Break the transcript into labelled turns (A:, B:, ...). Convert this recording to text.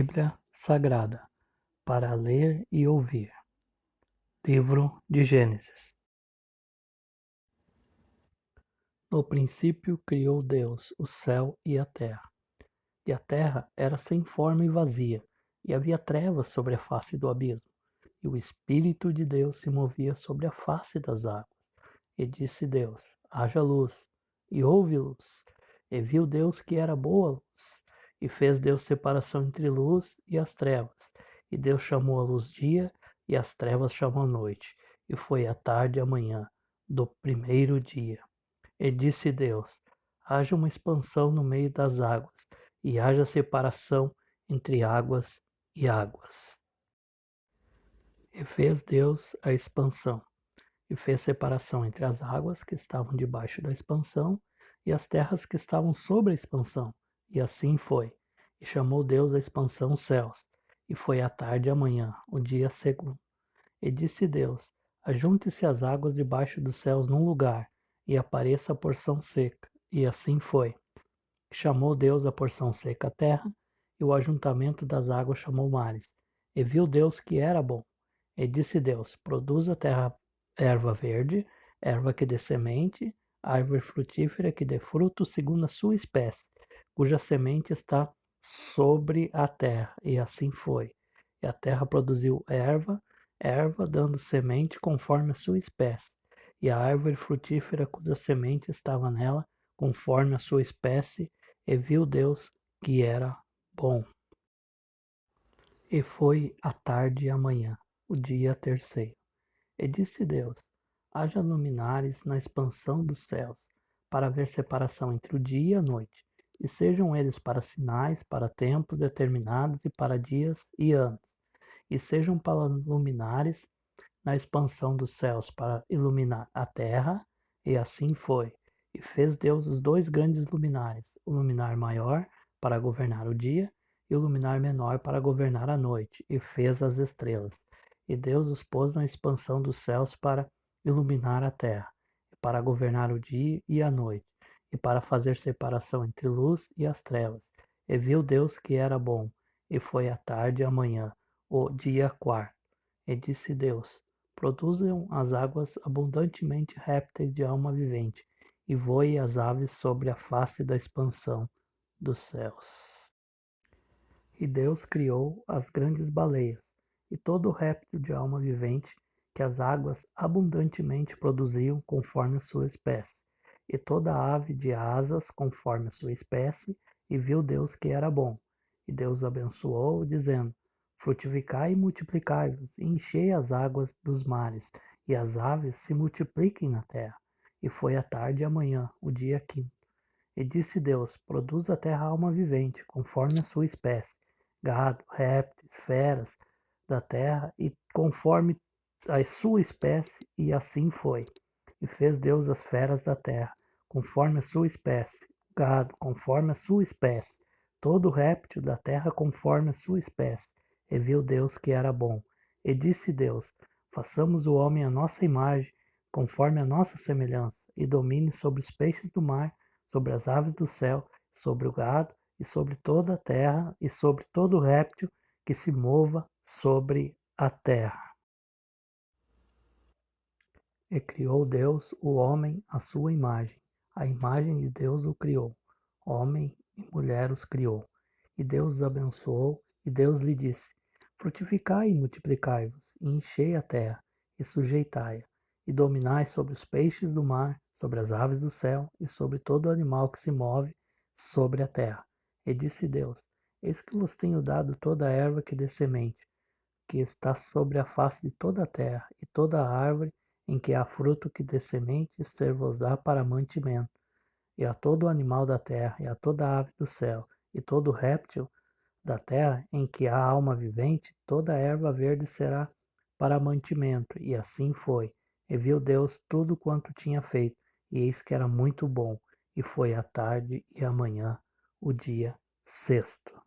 A: Bíblia Sagrada, para ler e ouvir. Livro de Gênesis. No princípio criou Deus o céu e a terra. E a terra era sem forma e vazia, e havia trevas sobre a face do abismo. E o Espírito de Deus se movia sobre a face das águas. E disse Deus: haja luz, e houve luz. E viu Deus que era boa a luz, e fez Deus separação entre luz e as trevas. E Deus chamou a luz dia, e as trevas chamou a noite. E foi a tarde e a manhã do primeiro dia. E disse Deus: haja uma expansão no meio das águas, e haja separação entre águas e águas. E fez Deus a expansão, e fez separação entre as águas que estavam debaixo da expansão e as terras que estavam sobre a expansão. E assim foi. E chamou Deus a expansão céus. E foi a tarde e a manhã, o dia segundo. E disse Deus: ajunte-se as águas debaixo dos céus num lugar, e apareça a porção seca. E assim foi. Chamou Deus a porção seca a terra, e o ajuntamento das águas chamou mares. E viu Deus que era bom. E disse Deus: produz a terra erva verde, erva que dê semente, árvore frutífera que dê fruto segundo a sua espécie, cuja semente está sobre a terra. E assim foi. E a terra produziu erva, dando semente conforme a sua espécie, e a árvore frutífera cuja semente estava nela, conforme a sua espécie, e viu Deus que era bom. E foi a tarde e a manhã, o dia terceiro. E disse Deus: haja luminares na expansão dos céus, para haver separação entre o dia e a noite, e sejam eles para sinais, para tempos determinados e para dias e anos, e sejam para luminares na expansão dos céus, para iluminar a terra. E assim foi. E fez Deus os dois grandes luminares, o luminar maior para governar o dia, e o luminar menor para governar a noite, e fez as estrelas. E Deus os pôs na expansão dos céus para iluminar a terra, e para governar o dia e a noite, e para fazer separação entre luz e as trevas. E viu Deus que era bom, e foi a tarde e a manhã, o dia quarto. E disse Deus: produzam as águas abundantemente répteis de alma vivente, e voem as aves sobre a face da expansão dos céus. E Deus criou as grandes baleias, e todo réptil de alma vivente que as águas abundantemente produziam conforme a sua espécie, e toda ave de asas conforme a sua espécie, e viu Deus que era bom. E Deus abençoou, dizendo: frutificai e multiplicai-vos, e enchei as águas dos mares, e as aves se multipliquem na terra. E foi a tarde e a manhã, o dia quinto. E disse Deus: produz a terra alma vivente, conforme a sua espécie, gado, répteis, feras da terra, e conforme a sua espécie, e assim foi. E fez Deus as feras da terra, conforme a sua espécie, gado, conforme a sua espécie, todo réptil da terra, conforme a sua espécie. E viu Deus que era bom. E disse Deus: façamos o homem à nossa imagem, conforme a nossa semelhança, e domine sobre os peixes do mar, sobre as aves do céu, sobre o gado, e sobre toda a terra, e sobre todo réptil que se mova sobre a terra. E criou Deus o homem à sua imagem. A imagem de Deus o criou. Homem e mulher os criou. E Deus os abençoou, e Deus lhe disse: frutificai e multiplicai-vos, e enchei a terra, e sujeitai-a, e dominai sobre os peixes do mar, sobre as aves do céu, e sobre todo animal que se move sobre a terra. E disse Deus: eis que vos tenho dado toda a erva que dê semente, que está sobre a face de toda a terra, e toda a árvore em que há fruto que dê semente, ser-vos-á para mantimento, e a todo animal da terra, e a toda ave do céu, e todo réptil da terra em que há alma vivente, toda a erva verde será para mantimento. E assim foi. E viu Deus tudo quanto tinha feito, e eis que era muito bom. E foi a tarde e a manhã, o dia sexto.